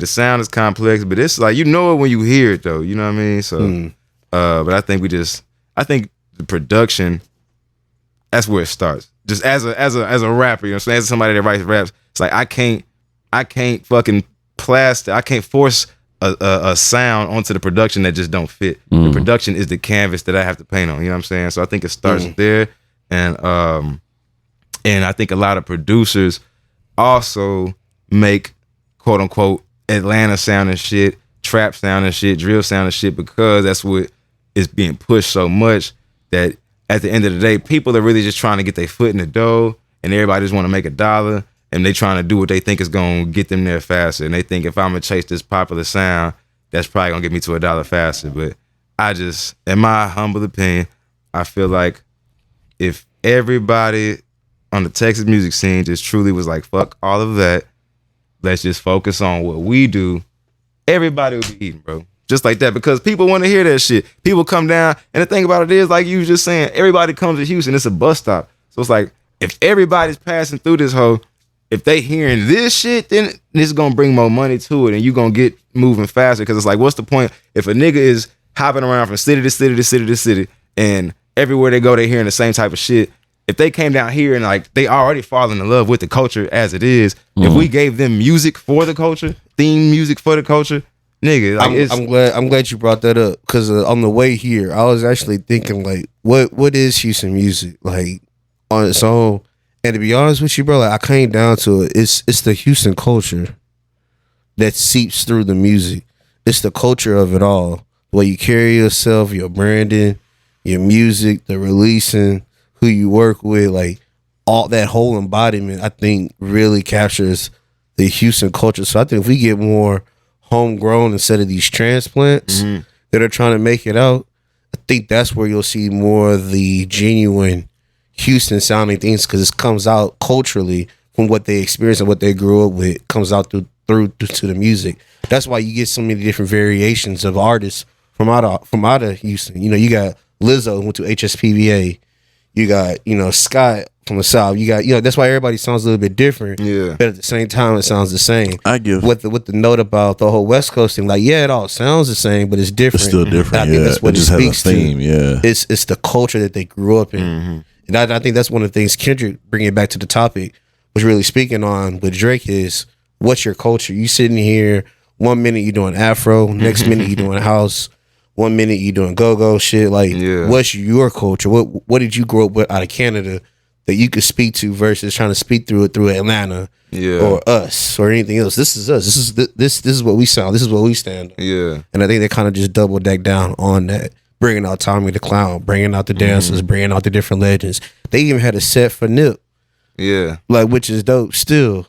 D: sound is complex, but it's like it when you hear it though. You know what I mean? So but I think the production, that's where it starts. Just as a rapper, you know what I'm saying? As somebody that writes raps, it's like I can't fucking plaster. I can't force a sound onto the production that just don't fit. The production is the canvas that I have to paint on. You know what I'm saying? So I think it starts there, and I think a lot of producers also make quote unquote Atlanta sounding shit, trap sounding shit, drill sounding shit because that's what is being pushed so much that at the end of the day, people are really just trying to get their foot in the dough, and everybody just want to make $1. and they trying to do what they think is gonna get them there faster. And they think if I'm gonna chase this popular sound, that's probably gonna get me to $1 faster. But I just, in my humble opinion, I feel like if everybody on the Texas music scene just truly was like, fuck all of that, let's just focus on what we do, everybody would be eating, bro. Just like that, because people want to hear that shit. People come down, and the thing about it is, like you was just saying, everybody comes to Houston. It's a bus stop. So it's like, if everybody's passing through this hoe, if they hearing this shit, then it's going to bring more money to it, and you going to get moving faster, because it's like, what's the point if a nigga is hopping around from city to city to city to city, and everywhere they go, they hearing the same type of shit. If they came down here and like they already falling in love with the culture as it is, if we gave them music for the culture, theme music for the culture, nigga, like
C: I'm glad you brought that up, because on the way here, I was actually thinking like, what is Houston music like on its own? And to be honest with you, bro, like I came down to it. It's the Houston culture that seeps through the music. It's the culture of it all. The way you carry yourself, your branding, your music, the releasing, who you work with, like all that whole embodiment, I think really captures the Houston culture. So I think if we get more homegrown instead of these transplants that are trying to make it out, I think that's where you'll see more of the genuine Houston sounding things, because it comes out culturally from what they experience and what they grew up with, comes out through to the music. That's why you get so many different variations of artists from out of Houston. You know, you got Lizzo, who went to HSPVA. You got, Scott from the South. You got, that's why everybody sounds a little bit different. Yeah. But at the same time, it sounds the same.
A: I give
C: with the note about the whole West Coast thing. Like, yeah, it all sounds the same, but it's different.
A: It's still different.
C: And I think that's what it speaks
A: has a theme,
C: to.
A: Yeah.
C: It's the culture that they grew up in, and I think that's one of the things Kendrick, bringing it back to the topic, was really speaking on with Drake is, what's your culture? You sitting here, 1 minute you doing Afro, next minute you doing house. 1 minute you doing go-go shit. Like, what's your culture? What did you grow up with out of Canada that you could speak to versus trying to speak through Atlanta or us or anything else? This is us. This is what we sound. This is what we stand on. Yeah. And I think they kind of just double deck down on that, bringing out Tommy the Clown, bringing out the dancers, bringing out the different legends. They even had a set for Nip. Yeah. Like, which is dope still.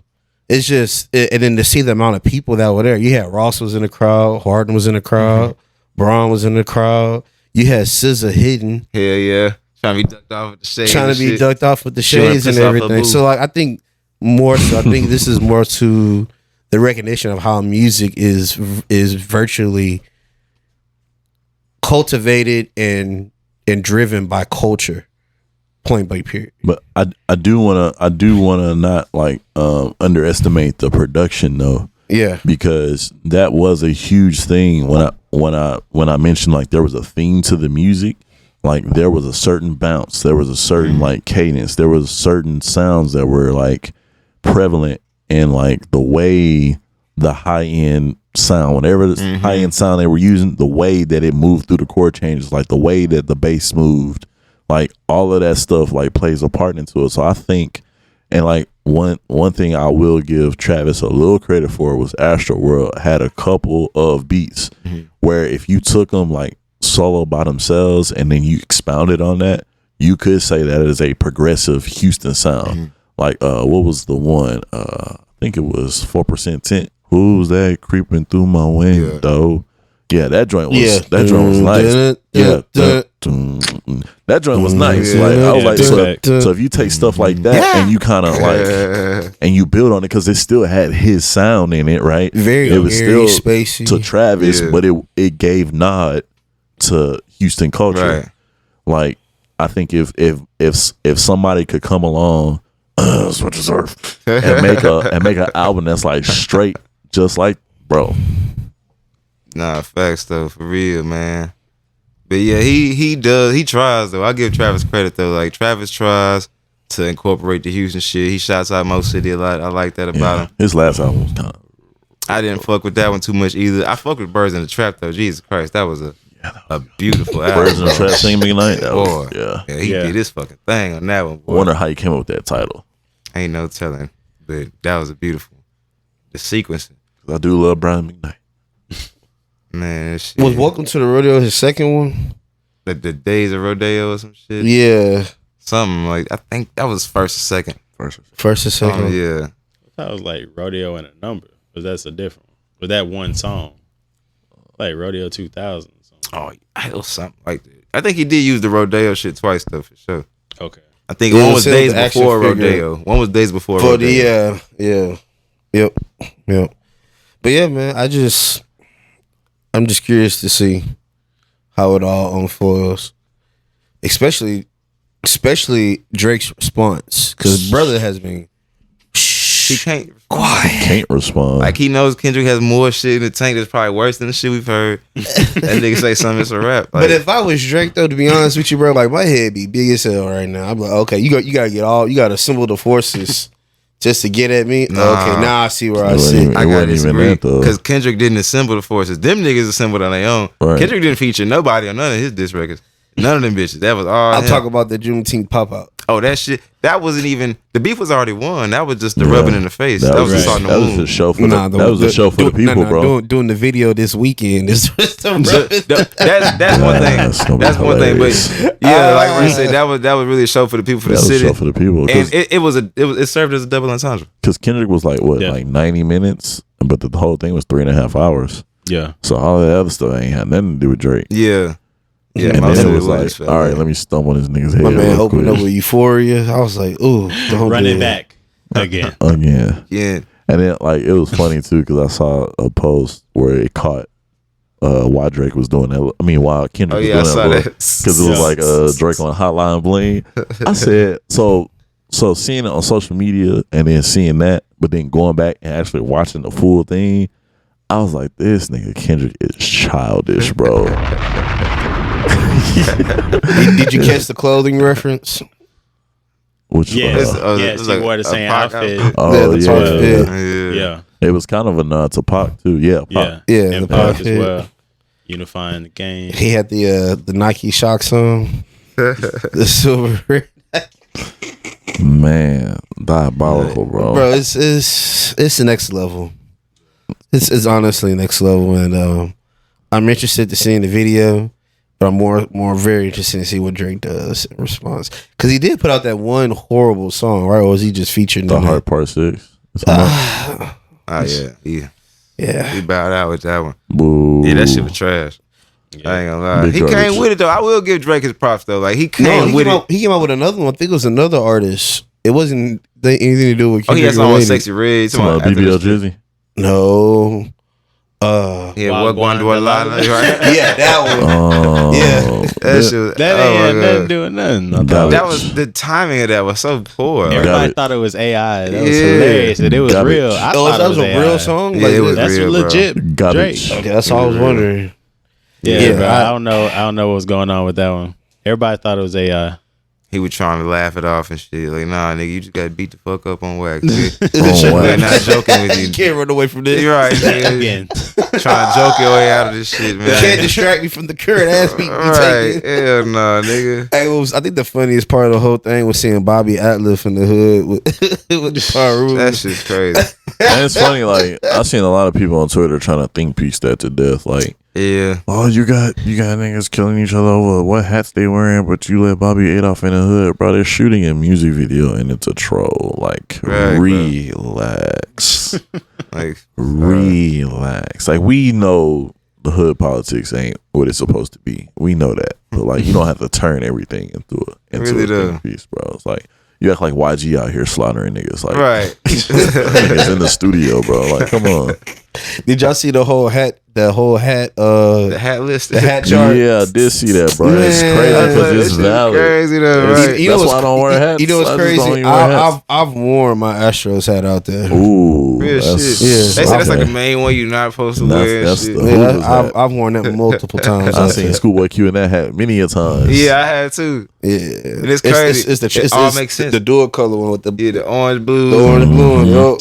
C: It's just, and then to see the amount of people that were there. You had Ross was in the crowd, Harden was in the crowd. Braun was in the crowd. You had SZA hidden.
D: Hell yeah. Trying to be ducked off with the shades.
C: Trying to be ducked off with the shades and everything. So like I think this is more to the recognition of how music is virtually cultivated and driven by culture. Point blank period.
A: But I do wanna not like underestimate the production though. Yeah. Because that was a huge thing when I mentioned like there was a theme to the music, like there was a certain bounce, there was a certain like cadence, there was certain sounds that were like prevalent in like the way the high end sound, whenever the high end sound they were using, the way that it moved through the chord changes, like the way that the bass moved, like all of that stuff like plays a part into it. So I think, and like one thing I will give Travis a little credit for was Astro World had a couple of beats where if you took them like solo by themselves and then you expounded on that, you could say that is a progressive Houston sound. Like what was the one? I think it was 4% Tint. Who's that creeping through my window? Yeah, that joint was nice. That joint was nice. Like I was like, so if you take stuff like that and you kind of like and you build on it, because it still had his sound in it, right? It was still spacey to Travis, but it gave nod to Houston culture. Right. Like I think if somebody could come along, Switch Surf, and make an album that's like straight, just like bro.
D: Nah, facts though, for real, man. But yeah, he tries though. I give Travis credit though. Like Travis tries to incorporate the Houston shit. He shouts out Mo City a lot. I like that about him.
A: His last album was kind of.
D: I didn't fuck with that one too much either. I fuck with Birds in the Trap though. Jesus Christ, that was a beautiful album.
A: Birds in the Trap Sing McKnight.
D: He did his fucking thing on that one. Boy.
A: I wonder how he came up with that title.
D: Ain't no telling, but that was a beautiful. The sequencing.
A: I do love Brian McKnight.
D: Man, shit.
C: Was Welcome to the Rodeo his second one?
D: The Days of Rodeo or some shit?
C: Yeah.
D: Something like, I think that was first or second.
C: First or second.
D: Yeah.
B: I was like Rodeo and a Number. But that's a different one. But that one song. Like Rodeo 2000.
D: Oh, it was something like that. I think he did use the Rodeo shit twice though, for sure.
B: Okay.
D: I think
C: Yeah,
D: one was
C: it was
D: days
C: the action
D: before
C: figure.
D: Rodeo. One was days before
C: For
D: Rodeo.
C: yep. But yeah, man, I'm just curious to see how it all unfolds, especially Drake's response, because brother has been
D: He can't.
A: Can't respond.
D: Like he knows Kendrick has more shit in the tank that's probably worse than the shit we've heard. That nigga say something, it's a rap. Like,
C: But if I was Drake, though, to be honest with you, bro, like my head be big as hell right now. I'm like, okay, you gotta assemble the forces just to get at me.
D: Nah.
C: Okay, now I see where I
A: It wasn't
C: sit.
A: even-
D: I
A: it
D: gotta
A: wasn't even
D: disagree
A: that, though.
D: because Kendrick didn't assemble the forces. Them niggas assembled on their own.
A: Right.
D: Kendrick didn't feature nobody on none of his diss records. None of them bitches. That was all.
C: I'm
D: him.
C: talking about the Juneteenth pop out.
D: Oh, that shit. That wasn't even. The beef was already won. That was just the rubbing in the face. That was just on the
A: that was
D: moon.
A: a show for the show for the people, bro.
C: Doing the video this weekend is
D: That's one thing.
A: That's gonna be
D: That's one thing. But
A: hilarious.
D: yeah, like Ray said, that was really a show for the people, for
A: That
D: the
A: was a
D: city.
A: show for the people.
D: And it served as a double entendre.
A: Because Kendrick was like what,
B: Yeah.
A: like 90 minutes, but the whole thing was 3.5 hours.
B: Yeah.
A: So all that other stuff ain't had nothing to do with Drake.
D: Yeah. Yeah.
A: And
D: most
A: then
D: of
A: it was like,
D: felt
A: all right,
D: like-
A: let me stump on this nigga's head.
C: My man
A: real
C: opened
A: quick.
C: up with Euphoria. I was like, ooh, don't
B: Run
C: do
B: it back again.
A: Again.
D: Yeah.
A: And then like it was funny too because I saw a post where it caught why Drake was doing that. I mean, why Kendrick
D: Oh
A: was
D: yeah, I
A: doing
D: saw
A: that
D: that.
A: because it was
B: Yeah.
A: like Drake on Hotline Bling. I said so seeing it on social media and then seeing that, but then going back and actually watching the full thing, I was like, this nigga Kendrick is childish, bro.
C: Did you catch the clothing reference?
A: Which
B: Yeah.
D: It's,
B: Yeah,
D: it's
B: she wore the same
D: Pac
B: outfit.
A: oh
C: the
A: yeah,
C: Pac fit.
D: Yeah.
B: Yeah.
A: it was kind of a nod to Pac too. Yeah, Pac.
B: Yeah.
C: Yeah,
B: And
C: the
B: Pac as
C: outfit.
B: well. Unifying the game.
C: He had the Nike Shocks on, the silver.
A: Man, diabolical,
C: Bro, it's the next level. It's honestly next level, and I'm interested to see in the video, but I'm more very interested to see what Drake does in response, because he did put out that one horrible song, right? Or was he just featured in
A: The
C: that?
A: Heart Part 6. It's on that.
D: Oh yeah.
C: Yeah,
D: He bowed out with that one.
A: Boo.
D: Yeah, that shit was trash. I ain't gonna lie.
A: Big
D: He
A: garbage.
D: came with it though. I will give Drake his props though. Like he
C: no,
D: came with it.
C: he came out with another one. I think it was another artist. It wasn't anything to do with.
D: Oh, he had
C: Kendrick
D: something on
C: related.
D: Sexy Red.
A: Some BBL Jizzy.
C: No.
D: Yeah, what
B: Wagwan
D: going to Lala, right?
C: Yeah, that one.
A: Oh,
C: Yeah.
D: That shit was,
B: That
D: oh
B: ain't
D: my
B: had nothing to
D: God.
B: do with nothing. I
A: Got
B: thought.
A: it.
D: That was the timing of that was so poor. Like,
B: Everybody
A: it.
B: thought it was AI. That was
D: Yeah.
B: hilarious. And it was
A: Got it.
B: real. I
C: Oh,
B: thought
C: that
B: it
C: was
B: was
C: a real
B: AI.
C: song.
D: Yeah, it was
B: That's
D: real, bro.
B: legit.
A: Garbage.
B: Drake.
C: Okay, that's all I was wondering.
B: Yeah,
C: Yeah,
B: bro.
C: I-
B: I don't know. I don't know what's going on with that one. Everybody thought it was AI.
D: he was trying to laugh it off and shit. Like, nah, nigga, you just got beat the fuck up on wax. Nigga.
A: Oh,
D: We're
A: wow.
D: not joking with
C: You
D: you.
C: can't run away from this.
D: You're right, nigga.
B: Again.
D: Trying to joke your way out of this shit,
C: You can't
D: man.
C: distract me from the current ass beat you
D: Right.
C: taking.
D: Hell no, nigga.
C: Hey, I think the funniest part of the whole thing was seeing Bobby Atliff in the hood with with the Paru.
D: That shit's crazy.
A: And it's funny, like I've seen a lot of people on Twitter trying to think piece that to death. Like,
D: Yeah.
A: oh, you got niggas killing each other over what hats they wearing, but you let Bobby Adolph in the hood, bro. They're shooting a music video and it's a troll. Like,
D: Right, bro.
A: relax,
D: Like,
A: relax. Like we know the hood politics ain't what it's supposed to be. We know that, but like you don't have to turn everything into
D: Really
A: a
D: do.
A: think piece, bro. It's like you act like YG out here slaughtering niggas. Like,
D: right.
A: niggas in the studio, bro. Like, come on.
C: Did y'all see the whole hat? The whole hat.
D: The hat list.
C: The hat chart.
A: Yeah, I did see that, bro. It's
C: Man,
A: crazy
C: that's
A: because
D: That
A: it's
D: shit
A: valid.
D: crazy though,
A: It's-
D: right?
C: You know
A: That's
C: what's-
A: why I don't wear hats.
C: You know what's
A: I just don't
C: crazy?
A: even wear hats.
C: I've worn my Astros hat out there.
A: Ooh,
D: Real
A: that's,
D: shit.
C: yeah.
D: They say that's like
A: okay.
D: the main one you're not supposed to
A: That's-
D: wear.
A: that's
D: shit.
A: the-
C: Yeah,
A: Who was that?
C: I've worn that multiple times.
A: I
C: out
A: seen
C: there.
A: Schoolboy Q in that hat many a times.
D: Yeah, I had too.
C: Yeah,
D: And it's crazy. It all makes sense.
C: The dual color one with the
D: Yeah, the orange blue.
C: the orange blue one. Yo,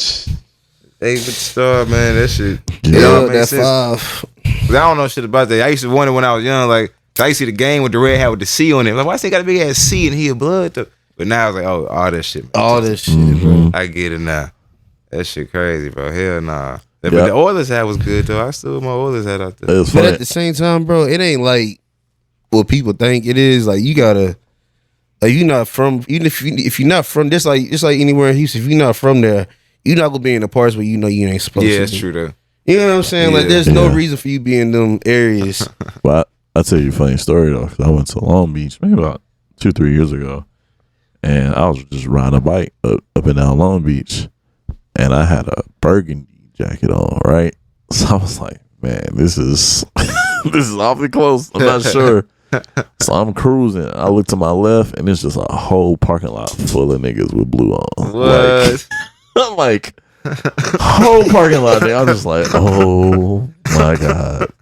D: Hey, with the star, man, that shit.
A: Yeah.
D: It all
C: yeah,
D: makes
C: that
D: sense.
C: 5.
D: 'Cause I don't know shit about that. I used to wonder when I was young, like, 'cause I used to see the game with the red hat with the C on it. Like, why they got a big ass C in here, blood? Though? But now I was like, oh, all that shit. Man.
C: All this shit,
A: Mm-hmm.
C: bro.
D: I get it now. That shit crazy, bro. Hell nah. But
A: Yeah.
D: the Oilers hat was good though. I still with my Oilers hat out
A: It
D: there.
A: was
C: But
A: funny.
C: at the same time, bro, it ain't like what people think it is. Like you gotta, like you not from. Even if you're not from, just like anywhere in Houston, if you're not from there, you're not gonna be in the parts where you know you ain't supposed to.
D: Yeah, it's
C: be.
D: true though.
C: You know what I'm saying? Like,
D: Yeah.
C: there's no reason for you to be in them areas.
A: But I'll tell you a funny story though. 'Cause I went to Long Beach maybe about 2-3 years ago, and I was just riding a bike up and down Long Beach, and I had a burgundy jacket on, right? So I was like, man, this is this is awfully close. I'm not sure. So I'm cruising. I look to my left, and it's just a whole parking lot full of niggas with blue on.
D: What?
A: I'm like, whole parking lot there. I'm just like, oh my god.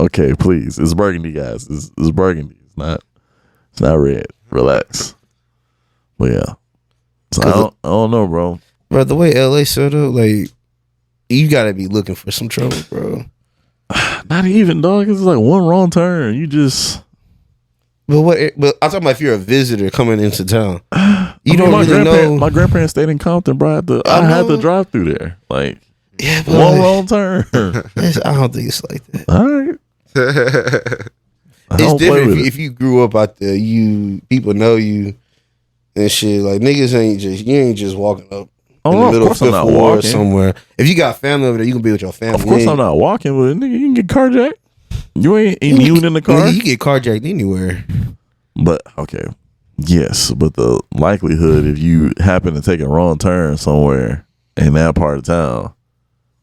A: Okay, please. It's burgundy, guys. It's burgundy. It's not red. Relax. But yeah. So I don't know, bro.
C: Bro, the way LA set up, like, you gotta be looking for some trouble, bro.
A: Not even, dog. It's like one wrong turn. You just.
C: But I'm talking about if you're a visitor coming into town. You
A: I mean,
C: don't really know.
A: My grandparents stayed in Compton, bro. I had to drive through there. Like,
C: Yeah, but
A: one wrong turn.
C: I don't think it's like that.
A: All right.
C: It's different if you grew up out there. People know you and shit. Like, niggas you ain't just walking up in the middle of Fifth Ward somewhere. If you got family over there, you can be with your family.
A: Of course, I'm not walking, but nigga, you can get carjacked. You ain't immune in the car.
C: You get carjacked anywhere.
A: But okay, yes, but the likelihood if you happen to take a wrong turn somewhere in that part of town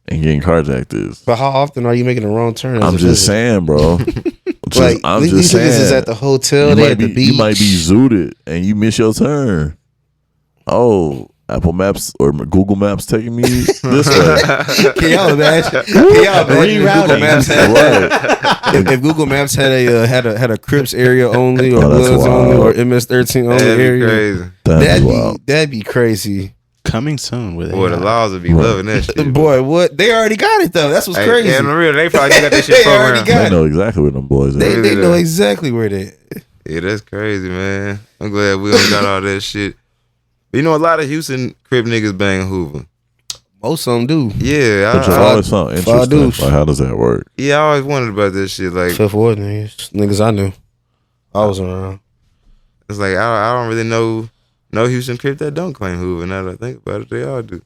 A: and getting carjacked is.
C: But how often are you making a wrong turn?
A: I'm just saying, bro. I'm just saying.
C: Is at the hotel. They at the beach.
A: You might be zooted and you miss your turn. Oh, Apple Maps or Google Maps taking me this way.
C: Can y'all imagine? Google Maps if Google Maps had a Crips area only or Bloods only or MS-13 only area? That'd be crazy.
B: Coming soon with
D: Boy, the laws would be loving that shit.
C: Boy, what? They already got it though. That's what's crazy.
D: Yeah, for real, they probably got that shit programmed.
A: They know exactly where them boys are.
C: They know exactly where they.
D: Yeah, that's crazy, man. I'm glad we don't got all that shit. You know, a lot of Houston Crip niggas bang Hoover.
C: Most of them do.
D: Yeah,
A: Which I always found interesting. Like, how does that work?
D: Yeah, I always wondered about this shit. Like,
C: Fifth Ward niggas I knew. I was around.
D: It's like I don't really know no Houston Crip that don't claim Hoover. Now that I think about it, they all do.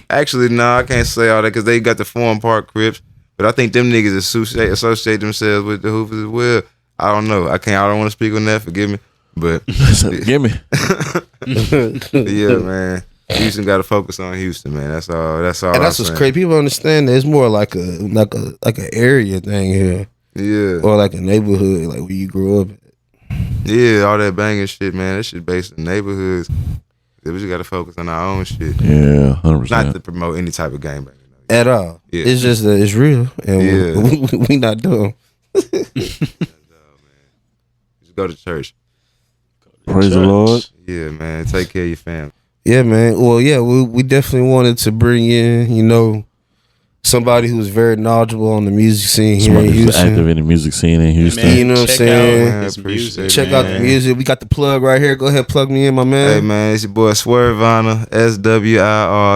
D: Actually, no, I can't say all that because they got the Foreign Park Crips, but I think them niggas associate themselves with the Hoovers as well. I don't know. I don't want to speak on that. Forgive me. But
A: give me.
D: Yeah, man. Houston got to focus on Houston, man. That's all.
C: And that's what's crazy. People understand that it's more like a area thing here.
D: Yeah.
C: Or like a neighborhood, like where you grew up.
D: Yeah, all that banging shit, man. That shit based in neighborhoods. We just got to focus on our own shit.
A: Yeah, 100%.
D: Not to promote any type of gang banging.
C: At all. Yeah. It's just that it's real, and we not dumb.
D: Just go to church.
A: Praise the Lord.
D: Yeah, man. Take care of your family.
C: Yeah, man. Well, yeah, we definitely wanted to bring in, somebody who's very knowledgeable on the music scene here in Houston.
A: Active in the music scene in Houston.
C: Man, you know what I'm saying?
D: Check
C: out the music. We got the plug right here. Go ahead, plug me in, my man.
D: Hey, man, it's your boy Swirvana, SWIRVANA,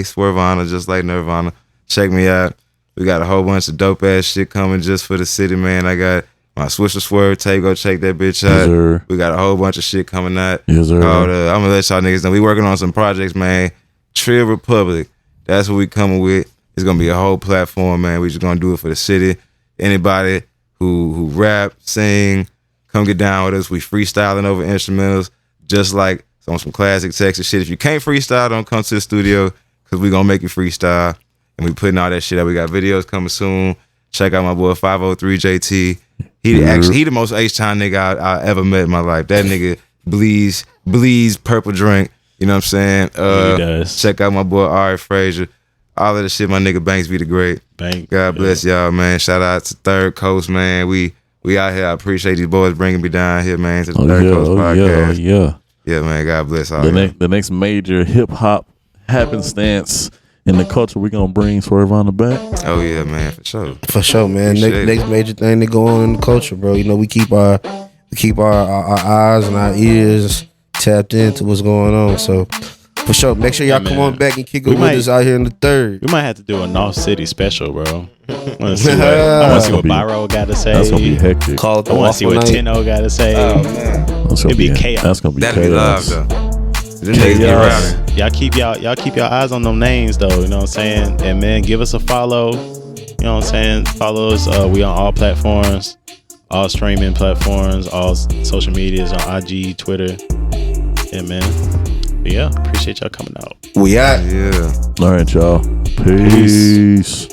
D: Swirvana, just like Nirvana. Check me out. We got a whole bunch of dope ass shit coming just for the city, man. I got my Swisher Swerve tape. Go check that bitch out.
A: Yes,
D: we got a whole bunch of shit coming out.
A: Yes, sir.
D: I'm gonna let y'all niggas know. We working on some projects, man. Trill Republic. That's what we coming with. It's gonna be a whole platform, man. We just gonna do it for the city. Anybody who rap, sing, come get down with us. We freestyling over instrumentals, just like on some classic Texas shit. If you can't freestyle, don't come to the studio because we gonna make you freestyle. And we putting all that shit out. We got videos coming soon. Check out my boy 503JT. He the most H-Town nigga I ever met in my life. That nigga bleeds purple drink. You know what I'm saying?
B: He does.
D: Check out my boy Ari Frazier. All of the shit, my nigga Banks be the great. God bless y'all, man. Shout out to Third Coast, man. We out here. I appreciate these boys bringing me down here, man, to the Third Coast podcast. Yeah, man. God bless all
A: the next major hip hop happenstance in the culture, we gonna bring Swirvana back.
D: Oh yeah, man, for sure.
C: For sure, man. Next major thing to go on in the culture, bro. We keep our eyes and our ears tapped into what's going on. So for sure, make sure y'all come on back and kick it with us out here in the third.
B: We might have to do a North City special, bro. I want to see what Byro got to say.
A: That's gonna be hectic.
B: I want to see what Tino got to say.
D: Oh man,
B: It'd be chaos.
A: That's gonna be chaos.
D: That'd be live though. Them niggas get rowdy.
B: Y'all keep your eyes on them names though, you know what I'm saying? And man, give us a follow. You know what I'm saying? Follow us. We on all platforms, all streaming platforms, all social medias on IG, Twitter. Yeah, man. But yeah, appreciate y'all coming out.
C: We out.
D: Yeah.
A: All right, y'all. Peace.